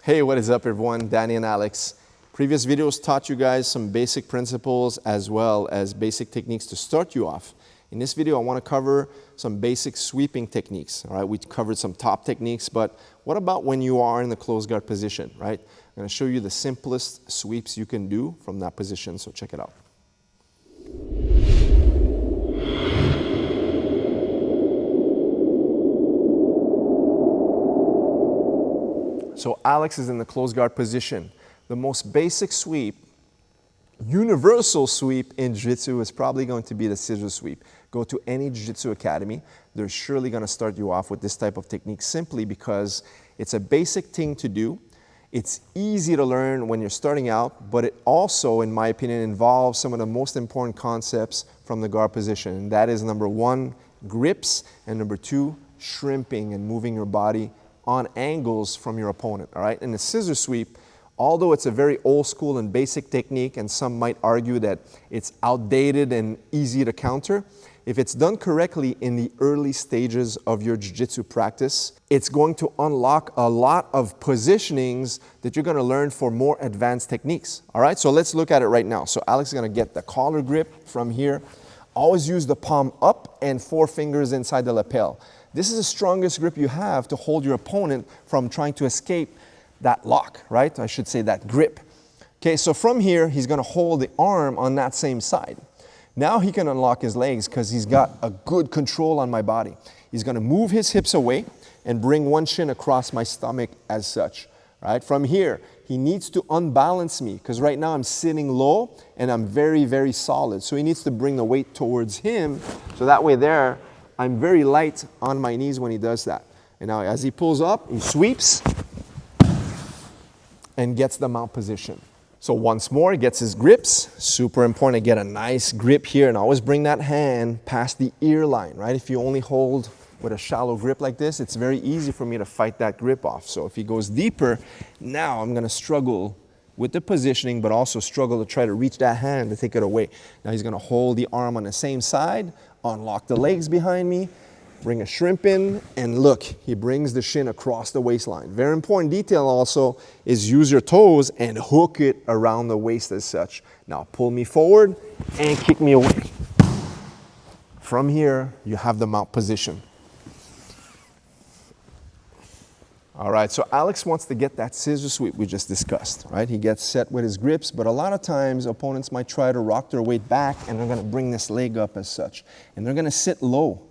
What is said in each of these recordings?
Hey, what is up everyone? Danny and Alex. Previous videos taught you guys some basic principles as well as basic techniques to start you off. In this video, I want to cover some basic sweeping techniques. All right, we covered some top techniques, but what about when you are in the closed guard position, right? I'm going to show you the simplest sweeps you can do from that position, so check it out. So Alex is in the closed guard position. The most basic sweep, universal sweep in Jiu-Jitsu is probably going to be the Sizzle Sweep. Go to any Jiu-Jitsu academy. They're surely going to start you off with this type of technique simply because it's a basic thing to do. It's easy to learn when you're starting out, but it also, in my opinion, involves some of the most important concepts from the guard position. And that is number one, grips, and number two, shrimping and moving your body on angles from your opponent, all right? In the scissor sweep, although it's a very old school and basic technique, and some might argue that it's outdated and easy to counter, if it's done correctly in the early stages of your jiu-jitsu practice, it's going to unlock a lot of positionings that you're gonna learn for more advanced techniques, all right? So let's look at it right now. So Alex is gonna get the collar grip from here. Always use the palm up and 4 fingers inside the lapel. This is the strongest grip you have to hold your opponent from trying to escape that lock, right? I should say that grip. Okay, so from here, he's gonna hold the arm on that same side. Now he can unlock his legs because he's got a good control on my body. He's gonna move his hips away and bring one shin across my stomach as such, right? From here, he needs to unbalance me because right now I'm sitting low and I'm very, very solid. So he needs to bring the weight towards him so that way there, I'm very light on my knees when he does that. And now as he pulls up, he sweeps and gets the mount position. So once more, he gets his grips. Super important to get a nice grip here and always bring that hand past the ear line, right? If you only hold with a shallow grip like this, it's very easy for me to fight that grip off. So if he goes deeper, now I'm gonna struggle with the positioning, but also struggle to try to reach that hand to take it away. Now he's gonna hold the arm on the same side, unlock the legs behind me, bring a shrimp in, and look, he brings the shin across the waistline. Very important detail also is use your toes and hook it around the waist as such. Now pull me forward and kick me away. From here, you have the mount position. All right, so Alex wants to get that scissor sweep we just discussed, right? He gets set with his grips, but a lot of times opponents might try to rock their weight back and they're gonna bring this leg up as such, and they're gonna sit low.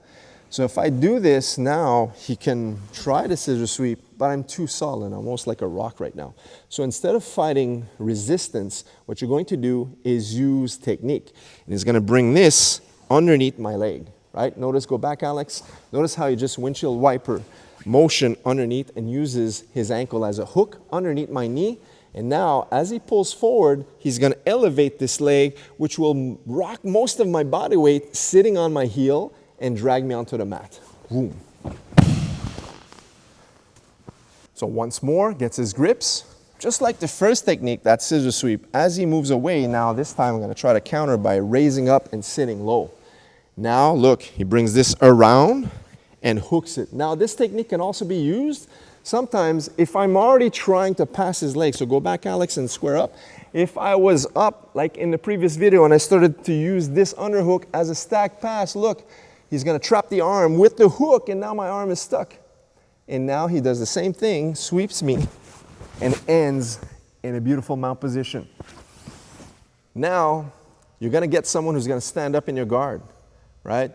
So if I do this now, he can try the scissor sweep, but I'm too solid, I'm almost like a rock right now. So instead of fighting resistance, what you're going to do is use technique. And he's gonna bring this underneath my leg, right? Notice, go back, Alex. Notice how he just windshield wiper motion underneath and uses his ankle as a hook underneath my knee. And now, as he pulls forward, he's gonna elevate this leg, which will rock most of my body weight sitting on my heel and drag me onto the mat. Boom. So once more, gets his grips. Just like the first technique, that scissor sweep, as he moves away, now this time I'm gonna try to counter by raising up and sitting low. Now look, he brings this around and hooks it. Now this technique can also be used sometimes if I'm already trying to pass his leg. So go back, Alex, and square up. If I was up, like in the previous video, and I started to use this underhook as a stack pass, look, he's gonna trap the arm with the hook and now my arm is stuck. And now he does the same thing, sweeps me, and ends in a beautiful mount position. Now, you're gonna get someone who's gonna stand up in your guard, right?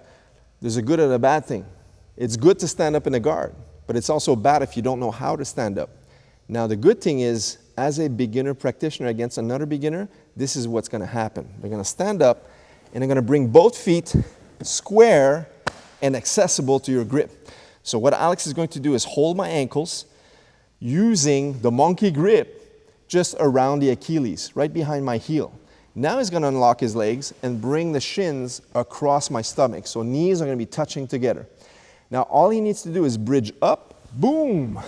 There's a good and a bad thing. It's good to stand up in the guard, but it's also bad if you don't know how to stand up. Now, the good thing is, as a beginner practitioner against another beginner, this is what's gonna happen. They're gonna stand up and they're gonna bring both feet square and accessible to your grip. So what Alex is going to do is hold my ankles using the monkey grip just around the Achilles, right behind my heel. Now he's gonna unlock his legs and bring the shins across my stomach. So knees are gonna be touching together. Now all he needs to do is bridge up, boom.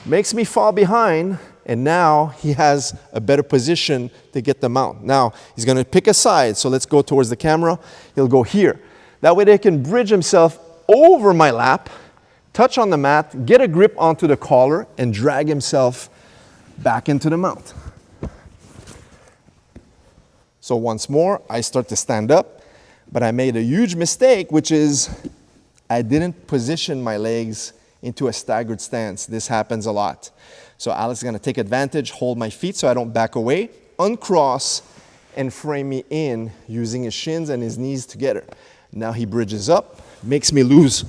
Makes me fall behind, and now he has a better position to get the mount. Now he's gonna pick a side, so let's go towards the camera. He'll go here. That way they can bridge himself over my lap, touch on the mat, get a grip onto the collar, and drag himself back into the mount. So once more, I start to stand up, but I made a huge mistake, which is I didn't position my legs into a staggered stance. This happens a lot. So Alex is gonna take advantage, hold my feet so I don't back away, uncross, and frame me in using his shins and his knees together. Now he bridges up, makes me lose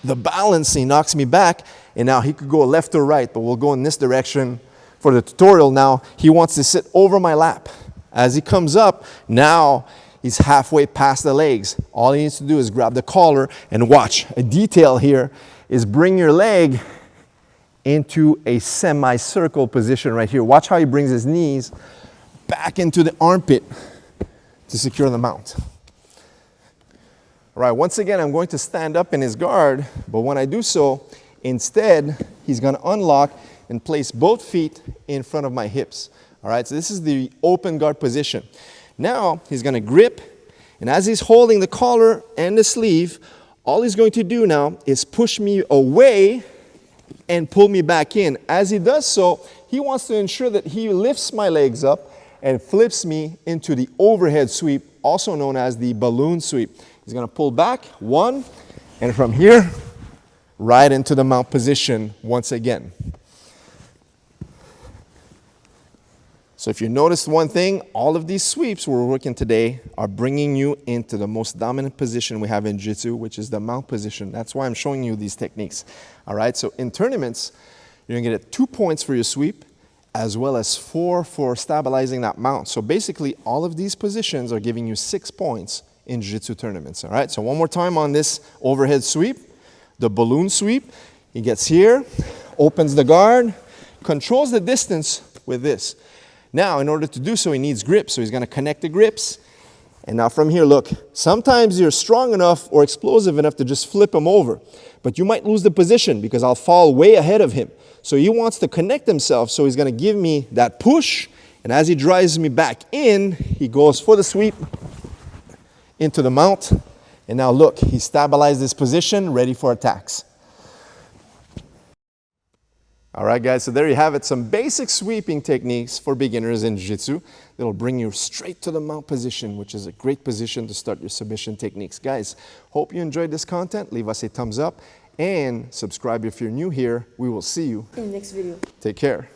the balance, he knocks me back, and now he could go left or right, but we'll go in this direction for the tutorial. Now he wants to sit over my lap. As he comes up, now he's halfway past the legs. All he needs to do is grab the collar and watch. A detail here is bring your leg into a semicircle position right here. Watch how he brings his knees back into the armpit to secure the mount. All right, once again, I'm going to stand up in his guard, but when I do so, instead, he's gonna unlock and place both feet in front of my hips. All right, so this is the open guard position. Now, he's gonna grip, and as he's holding the collar and the sleeve, all he's going to do now is push me away and pull me back in. As he does so, he wants to ensure that he lifts my legs up and flips me into the overhead sweep, also known as the balloon sweep. He's gonna pull back, one, and from here, right into the mount position once again. So if you noticed one thing, all of these sweeps we're working today are bringing you into the most dominant position we have in Jiu-Jitsu, which is the mount position. That's why I'm showing you these techniques. All right, so in tournaments, you're gonna get 2 points for your sweep, as well as 4 for stabilizing that mount. So basically, all of these positions are giving you 6 points in Jiu-Jitsu tournaments. All right, so one more time on this overhead sweep, the balloon sweep. He gets here, opens the guard, controls the distance with this. Now, in order to do so, he needs grips. So he's gonna connect the grips. And now from here, look, sometimes you're strong enough or explosive enough to just flip him over, but you might lose the position because I'll fall way ahead of him. So he wants to connect himself, so he's gonna give me that push, and as he drives me back in, he goes for the sweep into the mount. And now look, he stabilized his position, ready for attacks. All right, guys, so there you have it. Some basic sweeping techniques for beginners in Jiu-Jitsu that'll bring you straight to the mount position, which is a great position to start your submission techniques. Guys, hope you enjoyed this content. Leave us a thumbs up and subscribe if you're new here. We will see you in the next video. Take care.